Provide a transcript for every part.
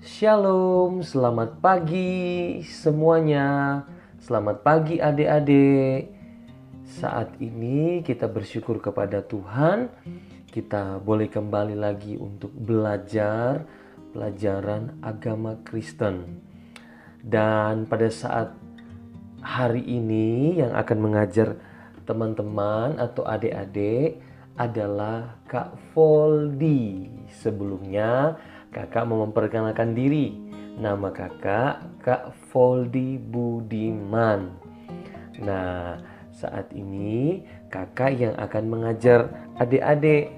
Shalom, selamat pagi semuanya. Selamat pagi adik-adik. Saat ini kita bersyukur kepada Tuhan. Kita boleh kembali lagi untuk belajar pelajaran agama Kristen. Dan pada saat hari ini yang akan mengajar teman-teman atau adik-adik adalah Kak Voldi. Sebelumnya kakak mau memperkenalkan diri. Nama kakak Kak Voldi Budiman. Nah, saat ini kakak yang akan mengajar adik-adik.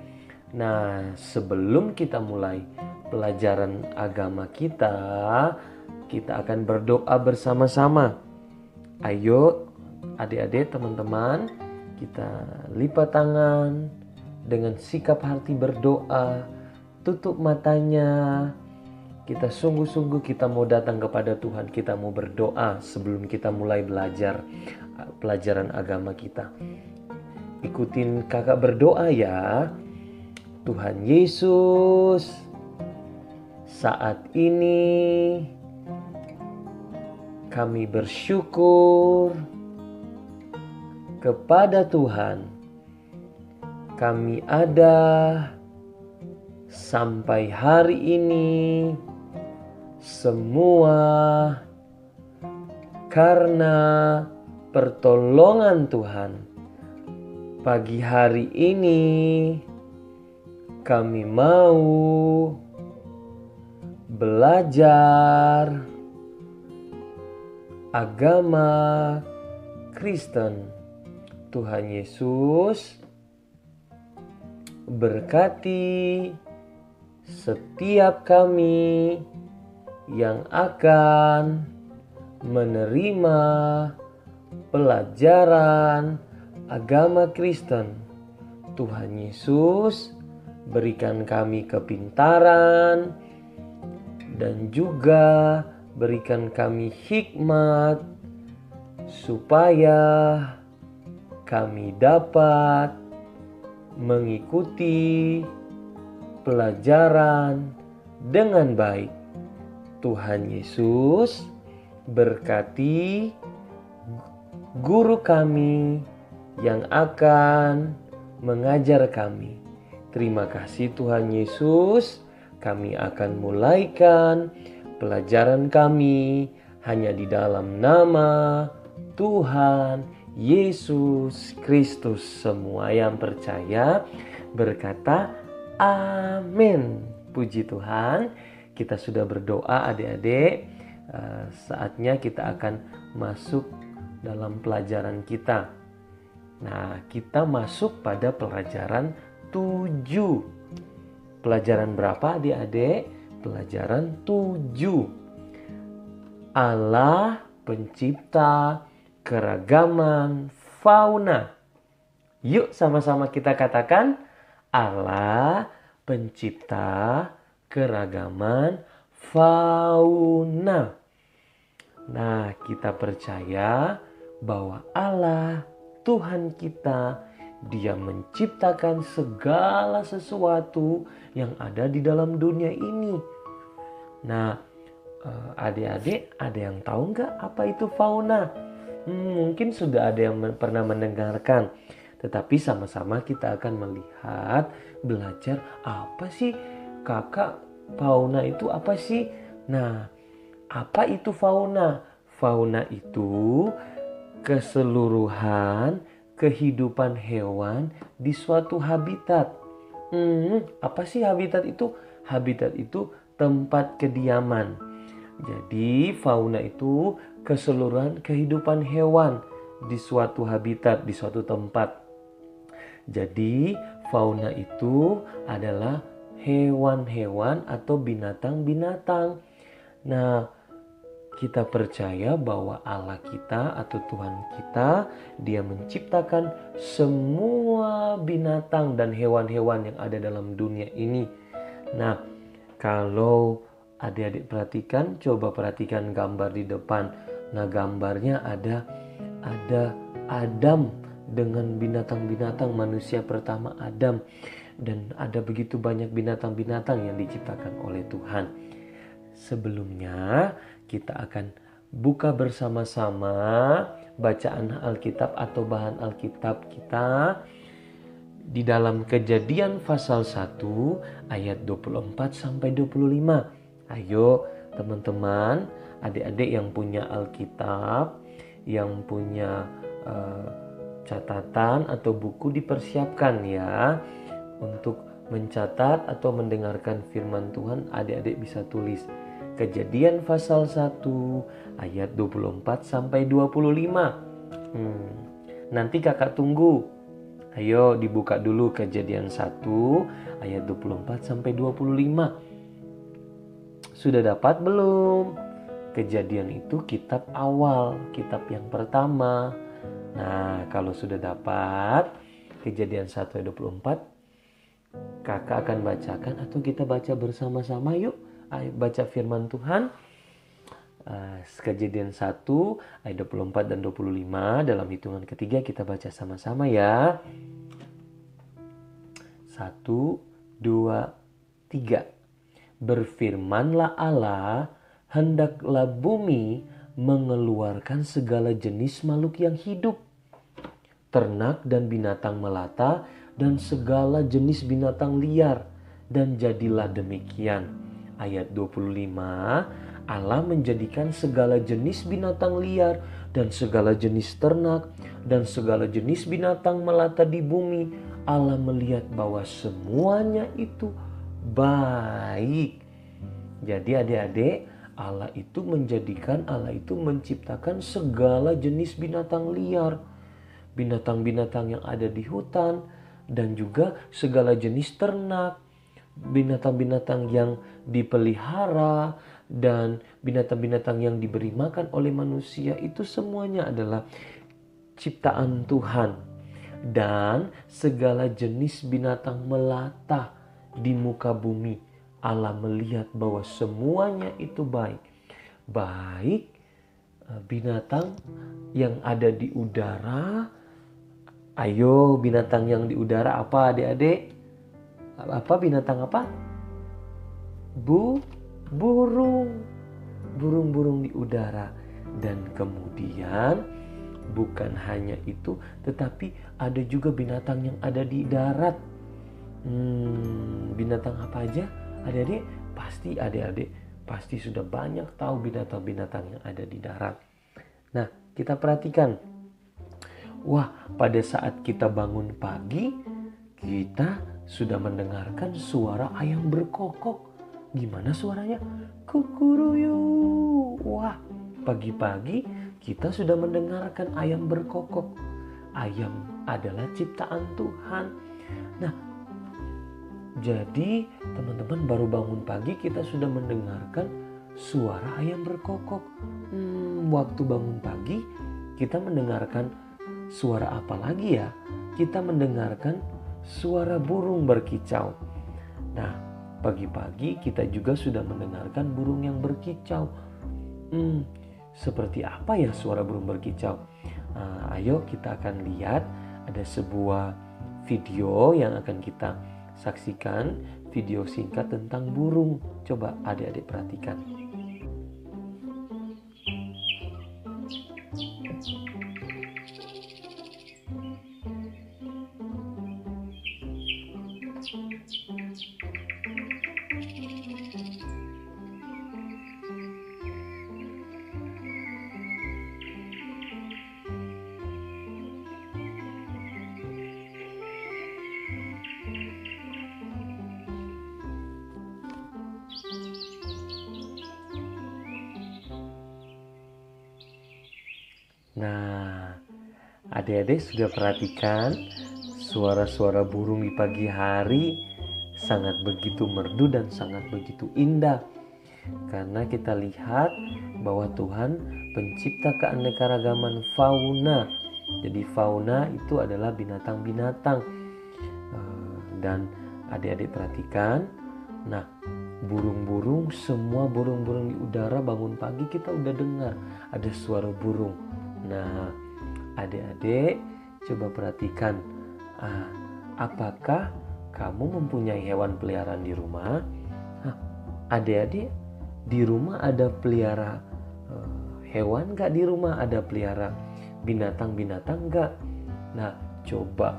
Nah, sebelum kita mulai pelajaran agama kita akan berdoa bersama-sama. Ayo adik-adik, teman-teman, kita lipat tangan dengan sikap hati berdoa, tutup matanya. Kita sungguh-sungguh kita mau datang kepada Tuhan, kita mau berdoa sebelum kita mulai belajar pelajaran agama kita. Ikutin kakak berdoa ya. Tuhan Yesus, saat ini kami bersyukur kepada Tuhan. Kami ada sampai hari ini semua karena pertolongan Tuhan. Pagi hari ini kami mau belajar agama Kristen. Tuhan Yesus berkati setiap kami yang akan menerima pelajaran agama Kristen. Tuhan Yesus berikan kami kepintaran dan juga berikan kami hikmat supaya kami dapat mengikuti pelajaran dengan baik. Tuhan Yesus berkati guru kami yang akan mengajar kami. Terima kasih Tuhan Yesus. Kami akan mulaikan pelajaran kami hanya di dalam nama Tuhan Yesus Kristus. Semua yang percaya berkata amin. Puji Tuhan, kita sudah berdoa adik-adik. Saatnya kita akan masuk dalam pelajaran kita. Nah, kita masuk pada pelajaran 7. Pelajaran berapa adik-adik? Pelajaran 7. Allah pencipta keragaman fauna. Yuk sama-sama kita katakan, Allah pencipta keragaman fauna. Nah, kita percaya bahwa Allah Tuhan kita, Dia menciptakan segala sesuatu yang ada di dalam dunia ini. Nah, adik-adik, ada yang tahu nggak apa itu fauna? Mungkin sudah ada yang pernah mendengarkan. Tetapi sama-sama kita akan melihat, belajar apa sih kakak, fauna itu apa sih? Nah, apa itu fauna? Fauna itu keseluruhan kehidupan hewan di suatu habitat. Apa sih habitat itu? Habitat itu tempat kediaman. Jadi fauna itu keseluruhan kehidupan hewan di suatu habitat, di suatu tempat. Jadi fauna itu adalah hewan-hewan atau binatang-binatang. Nah, kita percaya bahwa Allah kita atau Tuhan kita, Dia menciptakan semua binatang dan hewan-hewan yang ada dalam dunia ini. Nah, kalau adik-adik perhatikan, coba perhatikan gambar di depan. Nah, gambarnya ada Adam dengan binatang-binatang, manusia pertama Adam. Dan ada begitu banyak binatang-binatang yang diciptakan oleh Tuhan. sebelumnya kita akan buka bersama-sama bacaan Alkitab atau bahan Alkitab kita di dalam Kejadian pasal 1 ayat 24 sampai 25. Ayo teman-teman, adik-adik yang punya Alkitab, yang punya catatan atau buku dipersiapkan ya untuk mencatat atau mendengarkan firman Tuhan. Adik-adik bisa tulis Kejadian pasal 1 ayat 24 sampai 25. Nanti kakak tunggu. Ayo dibuka dulu Kejadian 1 ayat 24 sampai 25. Sudah dapat belum? Kejadian itu kitab awal, kitab yang pertama. Nah, kalau sudah dapat Kejadian 1 ayat 24, kakak akan bacakan atau kita baca bersama-sama yuk. Ayo baca firman Tuhan. Kejadian 1 ayat 24 dan 25 dalam hitungan ketiga kita baca sama-sama ya. 1, 2, 3. Berfirmanlah Allah, hendaklah bumi mengeluarkan segala jenis makhluk yang hidup, ternak dan binatang melata dan segala jenis binatang liar, dan jadilah demikian. Ayat 25, Allah menjadikan segala jenis binatang liar dan segala jenis ternak dan segala jenis binatang melata di bumi. Allah melihat bahwa semuanya itu baik. Jadi adik-adik, Allah itu menciptakan segala jenis binatang liar, binatang-binatang yang ada di hutan, dan juga segala jenis ternak, binatang-binatang yang dipelihara, dan binatang-binatang yang diberi makan oleh manusia. Itu semuanya adalah ciptaan Tuhan. Dan segala jenis binatang melata di muka bumi, Allah melihat bahwa semuanya itu baik. Baik binatang yang ada di udara. Ayo, binatang yang di udara apa adik-adik? Apa binatang apa? Burung-burung di udara. Dan kemudian bukan hanya itu, tetapi ada juga binatang yang ada di darat. Binatang apa aja? Adik-adik pasti sudah banyak tahu binatang-binatang yang ada di darat. Nah, kita perhatikan. Wah, pada saat kita bangun pagi, kita sudah mendengarkan suara ayam berkokok. Gimana suaranya? Kukuruyu. Wah, pagi-pagi kita sudah mendengarkan ayam berkokok. Ayam adalah ciptaan Tuhan. Nah, jadi teman-teman baru bangun pagi kita sudah mendengarkan suara ayam berkokok. Waktu bangun pagi kita mendengarkan suara apa lagi ya? Kita mendengarkan suara burung berkicau. Nah, pagi-pagi kita juga sudah mendengarkan burung yang berkicau. Seperti apa ya suara burung berkicau? Ayo kita akan lihat ada sebuah video yang akan kita saksikan, video singkat tentang burung. Coba adik-adik perhatikan. Nah, adik-adik sudah perhatikan suara-suara burung di pagi hari sangat begitu merdu dan sangat begitu indah. Karena kita lihat bahwa Tuhan pencipta keanekaragaman fauna. Jadi fauna itu adalah binatang-binatang. Dan adik-adik perhatikan, nah burung-burung, semua burung-burung di udara bangun pagi kita udah dengar ada suara burung. Nah, adik-adik coba perhatikan, apakah kamu mempunyai hewan peliharaan di rumah? Adik-adik di rumah ada pelihara hewan nggak? Di rumah ada pelihara binatang-binatang nggak? Nah, coba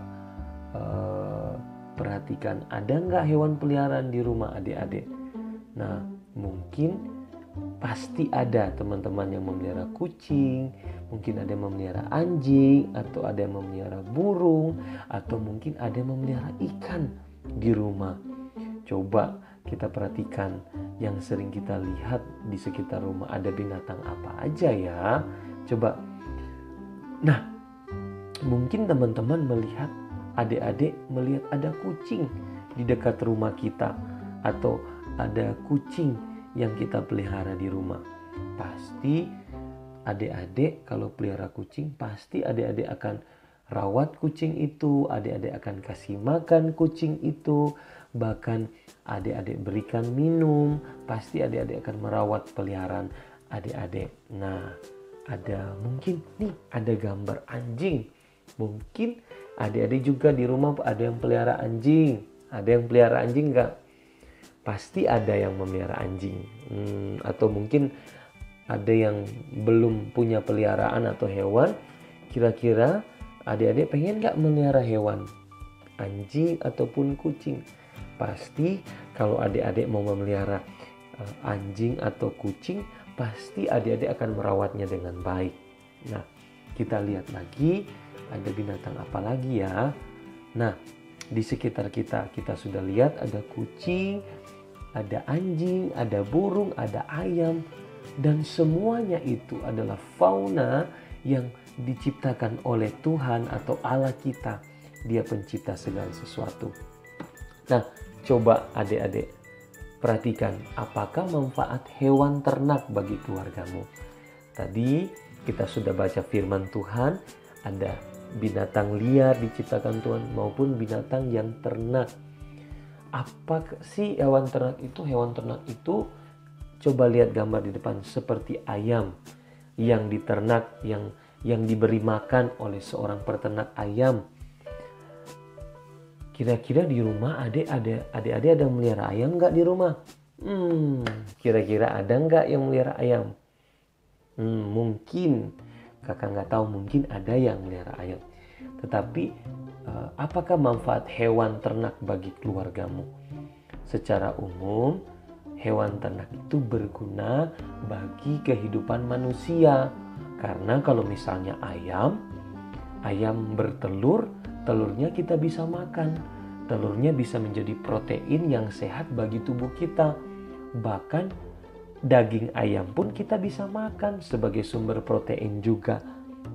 perhatikan, ada nggak hewan peliharaan di rumah adik-adik? Nah, mungkin pasti ada teman-teman yang memelihara kucing, mungkin ada yang memelihara anjing, atau ada yang memelihara burung, atau mungkin ada yang memelihara ikan di rumah. Coba kita perhatikan yang sering kita lihat di sekitar rumah, ada binatang apa aja ya? Coba. Nah, mungkin teman-teman melihat, adik-adik melihat ada kucing di dekat rumah kita, atau ada kucing yang kita pelihara di rumah. Pasti adik-adik kalau pelihara kucing, pasti adik-adik akan rawat kucing itu, adik-adik akan kasih makan kucing itu, bahkan adik-adik berikan minum, pasti adik-adik akan merawat peliharaan adik-adik. Nah, ada mungkin nih ada gambar anjing. Mungkin adik-adik juga di rumah ada yang pelihara anjing. Ada yang pelihara anjing enggak? Pasti ada yang memelihara anjing. Atau mungkin ada yang belum punya peliharaan atau hewan. Kira-kira adik-adik pengen gak melihara hewan? Anjing ataupun kucing? Pasti kalau adik-adik mau memelihara anjing atau kucing, pasti adik-adik akan merawatnya dengan baik. Nah, kita lihat lagi ada binatang apa lagi ya. Nah, di sekitar kita sudah lihat ada kucing, ada anjing, ada burung, ada ayam, dan semuanya itu adalah fauna yang diciptakan oleh Tuhan atau Allah kita. Dia pencipta segala sesuatu. Nah, coba adik-adik perhatikan, apakah manfaat hewan ternak bagi keluargamu? Tadi kita sudah baca firman Tuhan, ada binatang liar diciptakan Tuhan maupun binatang yang ternak. Apa sih hewan ternak itu? Hewan ternak itu, coba lihat gambar di depan, seperti ayam yang diternak, yang diberi makan oleh seorang peternak ayam. Kira-kira di rumah adik-adik ada yang melihara ayam nggak di rumah? Kira-kira ada nggak yang melihara ayam? Mungkin kakak nggak tahu, mungkin ada yang melihara ayam. Tetapi apakah manfaat hewan ternak bagi keluargamu? Secara umum, hewan ternak itu berguna bagi kehidupan manusia. Karena kalau misalnya ayam bertelur, telurnya kita bisa makan. Telurnya bisa menjadi protein yang sehat bagi tubuh kita. Bahkan daging ayam pun kita bisa makan sebagai sumber protein juga.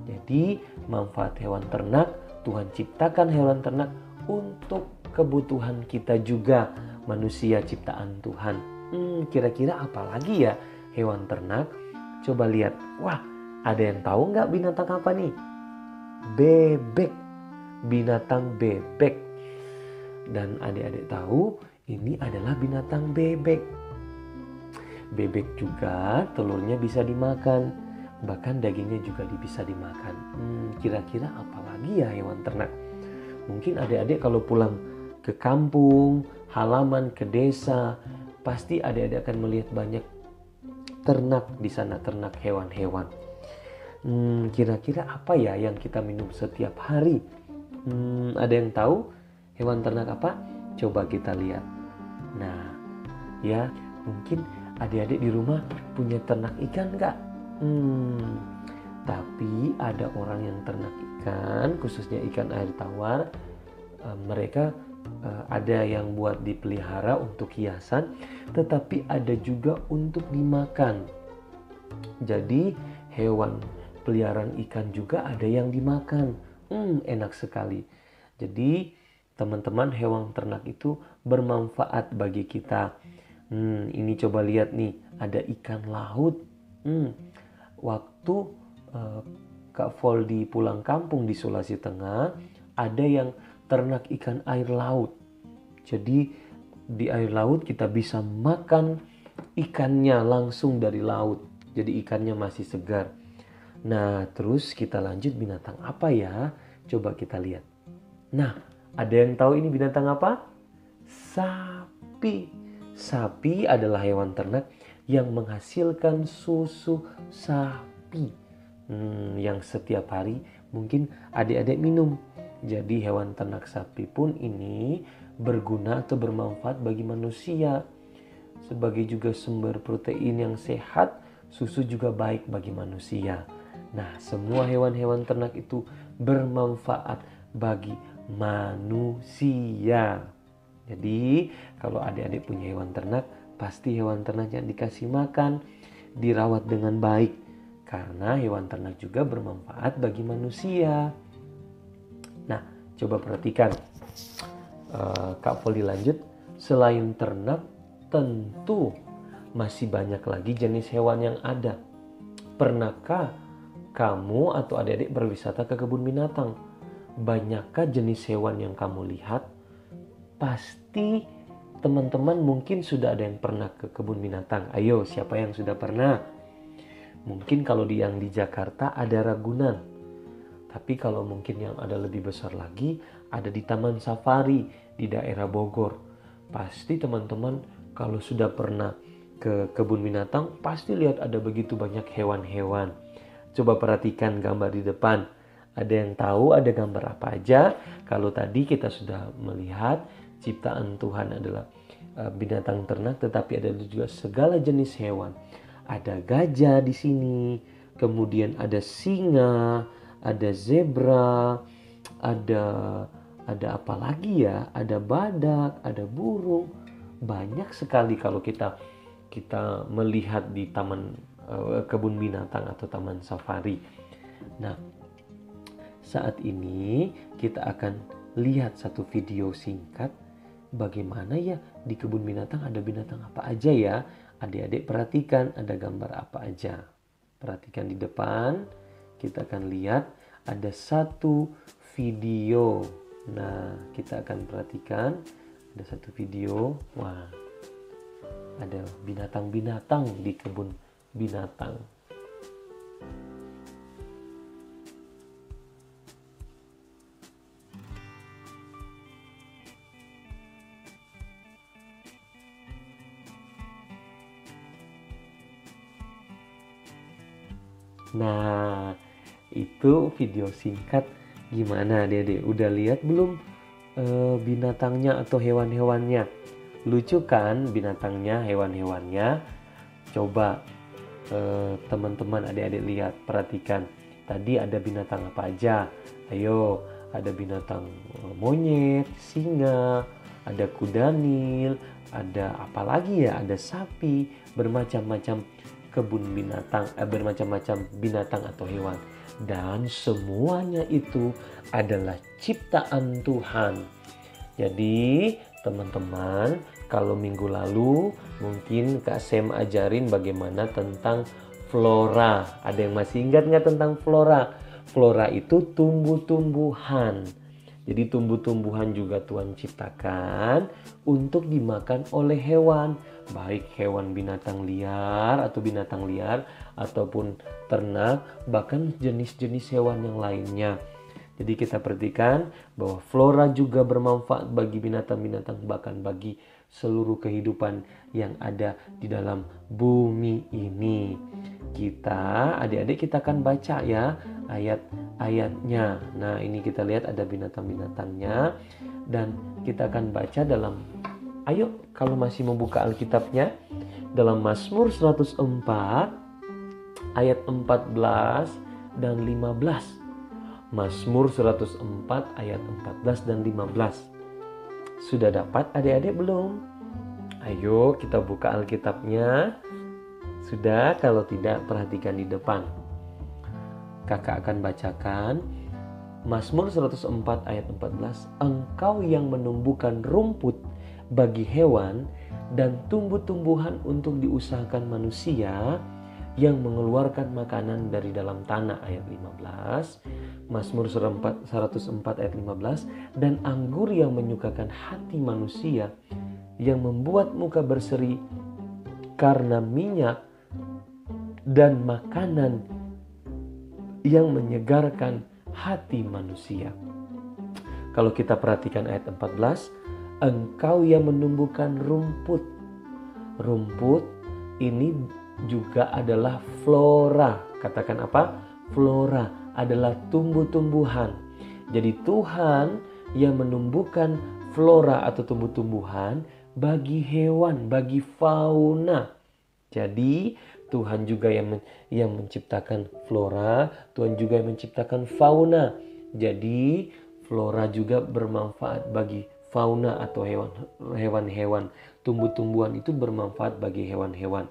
Jadi manfaat hewan ternak, Tuhan ciptakan hewan ternak untuk kebutuhan kita juga, manusia ciptaan Tuhan. Kira-kira apa lagi ya hewan ternak? Coba lihat. Wah, ada yang tahu nggak binatang apa nih? Bebek. Binatang bebek. Dan adik-adik tahu ini adalah binatang bebek. Bebek juga telurnya bisa dimakan, bahkan dagingnya juga bisa dimakan. Kira-kira apa lagi ya hewan ternak? Mungkin adik-adik kalau pulang ke kampung, halaman, ke desa, pasti adik-adik akan melihat banyak ternak di sana, ternak hewan-hewan. Kira-kira apa ya yang kita minum setiap hari? Ada yang tahu hewan ternak apa? Coba kita lihat. Nah, ya mungkin adik-adik di rumah punya ternak ikan nggak? Tapi ada orang yang ternak ikan, khususnya ikan air tawar. Mereka ada yang buat dipelihara untuk hiasan, tetapi ada juga untuk dimakan. Jadi hewan peliharaan ikan juga ada yang dimakan. Enak sekali. Jadi teman-teman, hewan ternak itu bermanfaat bagi kita. Ini coba lihat nih, ada ikan laut. Waktu Kak Voldi pulang kampung di Sulawesi Tengah, ada yang ternak ikan air laut. Jadi di air laut kita bisa makan ikannya langsung dari laut. Jadi ikannya masih segar. Nah, terus kita lanjut, binatang apa ya? Coba kita lihat. Nah, ada yang tahu ini binatang apa? Sapi. Sapi adalah hewan ternak yang menghasilkan susu sapi. Yang setiap hari mungkin adik-adik minum. Jadi hewan ternak sapi pun ini berguna atau bermanfaat bagi manusia. Sebagai juga sumber protein yang sehat, susu juga baik bagi manusia. Nah, semua hewan-hewan ternak itu bermanfaat bagi manusia. Jadi, kalau adik-adik punya hewan ternak, pasti hewan ternaknya dikasih makan, dirawat dengan baik. Karena hewan ternak juga bermanfaat bagi manusia. Nah, coba perhatikan. Kak Foli lanjut. Selain ternak, tentu masih banyak lagi jenis hewan yang ada. Pernahkah kamu atau adik-adik berwisata ke kebun binatang? Banyakkah jenis hewan yang kamu lihat? Pasti teman-teman mungkin sudah ada yang pernah ke kebun binatang. Ayo, siapa yang sudah pernah? Mungkin kalau yang di Jakarta ada Ragunan. Tapi kalau mungkin yang ada lebih besar lagi, ada di Taman Safari di daerah Bogor. Pasti teman-teman kalau sudah pernah ke kebun binatang, pasti lihat ada begitu banyak hewan-hewan. Coba perhatikan gambar di depan. Ada yang tahu ada gambar apa aja? Kalau tadi kita sudah melihat ciptaan Tuhan adalah binatang ternak, tetapi ada juga segala jenis hewan. Ada gajah di sini, kemudian ada singa, ada zebra, ada apa lagi ya? Ada badak, ada burung. Banyak sekali kalau kita melihat di taman kebun binatang atau taman safari. Nah, saat ini kita akan lihat satu video singkat bagaimana ya di kebun binatang ada binatang apa aja ya. Adik-adik perhatikan ada gambar apa aja. Perhatikan di depan, kita akan lihat ada satu video. Nah, kita akan perhatikan ada satu video. Wah, ada binatang-binatang di kebun binatang. Nah, itu video singkat. Gimana adik-adik? Udah lihat belum binatangnya atau hewan-hewannya? Lucu kan binatangnya, hewan-hewannya? Coba teman-teman adik-adik lihat, perhatikan. Tadi ada binatang apa aja? Ayo, ada binatang monyet, singa, ada kuda nil, ada apa lagi ya? Ada sapi, bermacam-macam kebun binatang, bermacam-macam binatang atau hewan. Dan semuanya itu adalah ciptaan Tuhan. Jadi teman-teman, kalau minggu lalu mungkin Kak Sem ajarin bagaimana tentang flora. Ada yang masih ingat nggak tentang flora? Flora itu tumbuh-tumbuhan. Jadi tumbuh-tumbuhan juga Tuhan ciptakan untuk dimakan oleh hewan. Baik hewan binatang liar ataupun ternak, bahkan jenis-jenis hewan yang lainnya. Jadi kita perhatikan bahwa flora juga bermanfaat bagi binatang-binatang, bahkan bagi seluruh kehidupan yang ada di dalam bumi ini. Adik-adik kita akan baca ya ayat-ayatnya. Nah, ini kita lihat ada binatang-binatangnya dan kita akan baca dalam, ayo kalau masih membuka Alkitabnya, dalam Mazmur 104 ayat 14 dan 15. Mazmur 104 ayat 14 dan 15. Sudah dapat adik-adik belum? Ayo kita buka Alkitabnya. Sudah? Kalau tidak, perhatikan di depan. Kakak akan bacakan Mazmur 104 ayat 14. Engkau yang menumbuhkan rumput bagi hewan dan tumbuh-tumbuhan untuk diusahakan manusia, yang mengeluarkan makanan dari dalam tanah, ayat 15. Mazmur 104 ayat 15. Dan anggur yang menyukakan hati manusia, yang membuat muka berseri karena minyak, dan makanan yang menyegarkan hati manusia. Kalau kita perhatikan ayat 14, engkau yang menumbuhkan rumput. Rumput ini juga adalah flora. Katakan apa? Flora adalah tumbuh-tumbuhan. Jadi Tuhan yang menumbuhkan flora atau tumbuh-tumbuhan bagi hewan, bagi fauna. Jadi Tuhan juga yang menciptakan flora, Tuhan juga yang menciptakan fauna. Jadi flora juga bermanfaat bagi fauna atau hewan-hewan. Tumbuh-tumbuhan itu bermanfaat bagi hewan-hewan.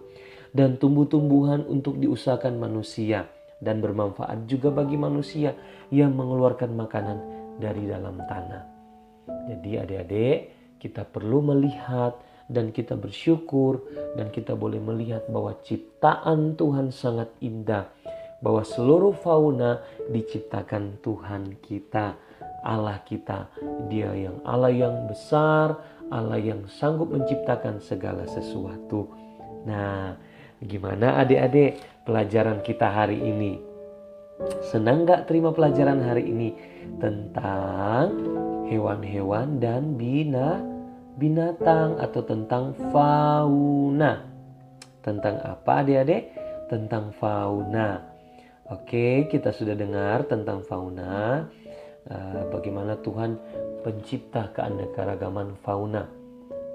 Dan tumbuh-tumbuhan untuk diusahakan manusia dan bermanfaat juga bagi manusia yang mengeluarkan makanan dari dalam tanah. Jadi adik-adik, kita perlu melihat dan kita bersyukur dan kita boleh melihat bahwa ciptaan Tuhan sangat indah. Bahwa seluruh fauna diciptakan Tuhan kita, Allah kita. Dia yang Allah yang besar, Allah yang sanggup menciptakan segala sesuatu. Nah, gimana adik-adik pelajaran kita hari ini? Senang gak terima pelajaran hari ini tentang hewan-hewan dan binatang atau tentang fauna? Tentang apa adik-adik? Tentang fauna. Oke, kita sudah dengar tentang fauna. Bagaimana Tuhan pencipta keanekaragaman fauna.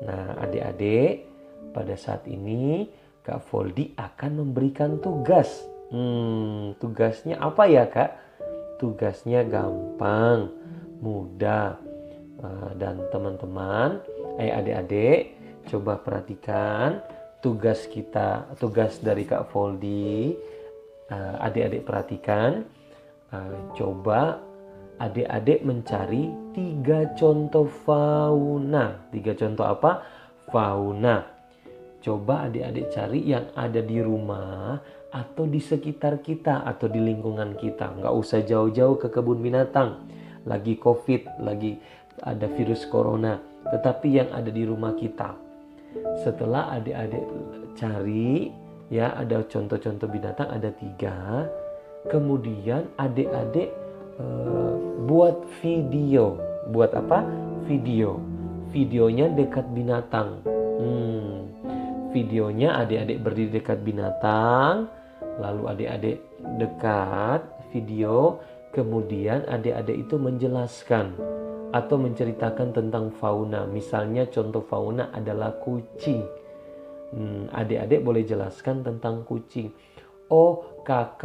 Nah adik-adik, pada saat ini Kak Voldi akan memberikan tugas. Tugasnya apa ya Kak? Tugasnya gampang, mudah. Dan teman-teman, adik-adik coba perhatikan tugas dari Kak Voldi. Adik-adik perhatikan, coba adik-adik mencari 3 contoh fauna. 3 contoh apa? Fauna. Coba adik-adik cari yang ada di rumah atau di sekitar kita atau di lingkungan kita. Nggak usah jauh-jauh ke kebun binatang. Lagi COVID, lagi ada virus corona. Tetapi yang ada di rumah kita. Setelah adik-adik cari, ya ada contoh-contoh binatang, ada 3. Kemudian adik-adik buat video. Buat apa? Video. Videonya dekat binatang. Videonya adik-adik berdiri dekat binatang. Lalu adik-adik dekat video. Kemudian adik-adik itu menjelaskan atau menceritakan tentang fauna. Misalnya contoh fauna adalah kucing. Adik-adik boleh jelaskan tentang kucing. Oh Kak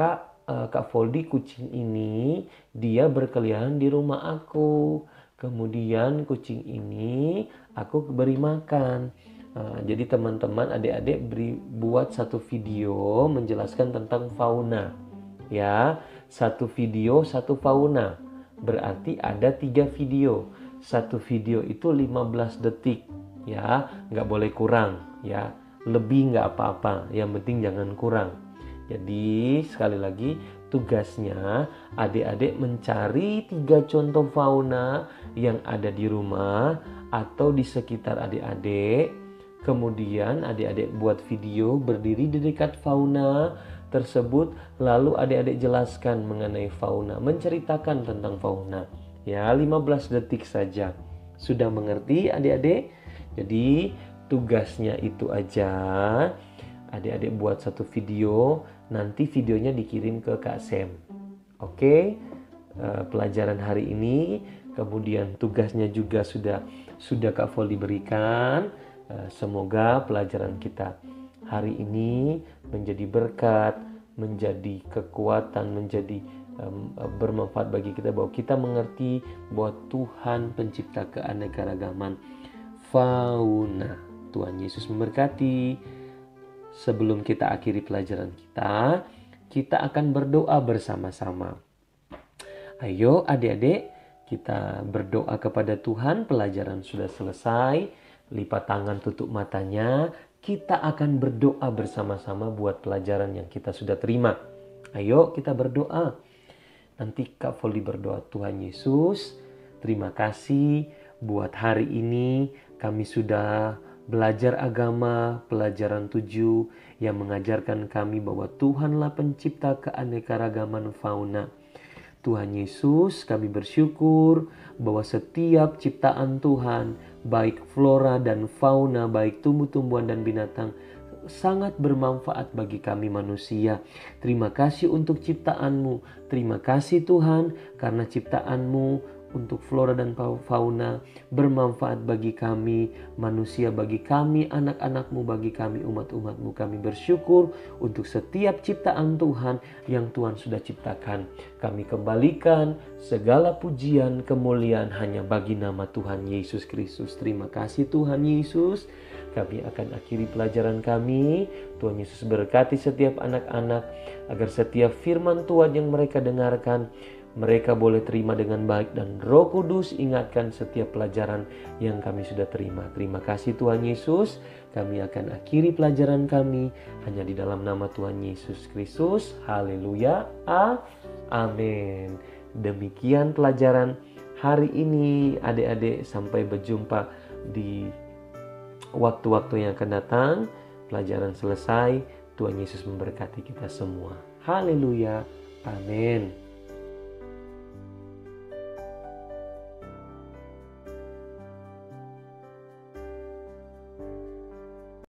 Voldi, kucing ini dia berkeliaran di rumah aku. Kemudian kucing ini aku beri makan. Jadi teman-teman adik-adik buat satu video menjelaskan tentang fauna. Ya, satu video satu fauna. Berarti ada 3 video. Satu video itu 15 detik. Ya, nggak boleh kurang. Ya, lebih nggak apa-apa. Yang penting jangan kurang. Jadi sekali lagi tugasnya adik-adik mencari 3 contoh fauna yang ada di rumah atau di sekitar adik-adik. Kemudian adik-adik buat video berdiri di dekat fauna tersebut. Lalu adik-adik jelaskan mengenai fauna, menceritakan tentang fauna. Ya, 15 detik saja. Sudah mengerti adik-adik? Jadi tugasnya itu aja. Adik-adik buat satu video, nanti videonya dikirim ke Kak Sem. Oke, pelajaran hari ini, kemudian tugasnya juga sudah Kak Voldi berikan. Semoga pelajaran kita hari ini menjadi berkat, menjadi kekuatan, menjadi bermanfaat bagi kita, bahwa kita mengerti bahwa Tuhan pencipta keanekaragaman fauna. Tuhan Yesus memberkati. Sebelum kita akhiri pelajaran kita akan berdoa bersama-sama. Ayo adik-adik, kita berdoa kepada Tuhan. Pelajaran sudah selesai. Lipat tangan, tutup matanya. Kita akan berdoa bersama-sama buat pelajaran yang kita sudah terima. Ayo kita berdoa. Nanti Kak Voldi berdoa. Tuhan Yesus, terima kasih buat hari ini. Kami sudah belajar agama, pelajaran 7 yang mengajarkan kami bahwa Tuhanlah pencipta keanekaragaman fauna. Tuhan Yesus, kami bersyukur bahwa setiap ciptaan Tuhan, baik flora dan fauna, baik tumbuh-tumbuhan dan binatang, sangat bermanfaat bagi kami manusia. Terima kasih untuk ciptaan-Mu. Terima kasih Tuhan karena ciptaan-Mu untuk flora dan fauna bermanfaat bagi kami manusia, bagi kami anak-anak-Mu, bagi kami umat-umat-Mu. Kami bersyukur untuk setiap ciptaan Tuhan yang Tuhan sudah ciptakan. Kami kembalikan segala pujian, kemuliaan hanya bagi nama Tuhan Yesus Kristus. Terima kasih Tuhan Yesus. Kami akan akhiri pelajaran kami. Tuhan Yesus berkati setiap anak-anak agar setiap firman Tuhan yang mereka dengarkan mereka boleh terima dengan baik, dan Roh Kudus ingatkan setiap pelajaran yang kami sudah terima. Terima kasih Tuhan Yesus. Kami akan akhiri pelajaran kami hanya di dalam nama Tuhan Yesus Kristus. Haleluya. Amin. Demikian pelajaran hari ini adik-adik. Sampai berjumpa di waktu-waktu yang akan datang. Pelajaran selesai. Tuhan Yesus memberkati kita semua. Haleluya. Amin.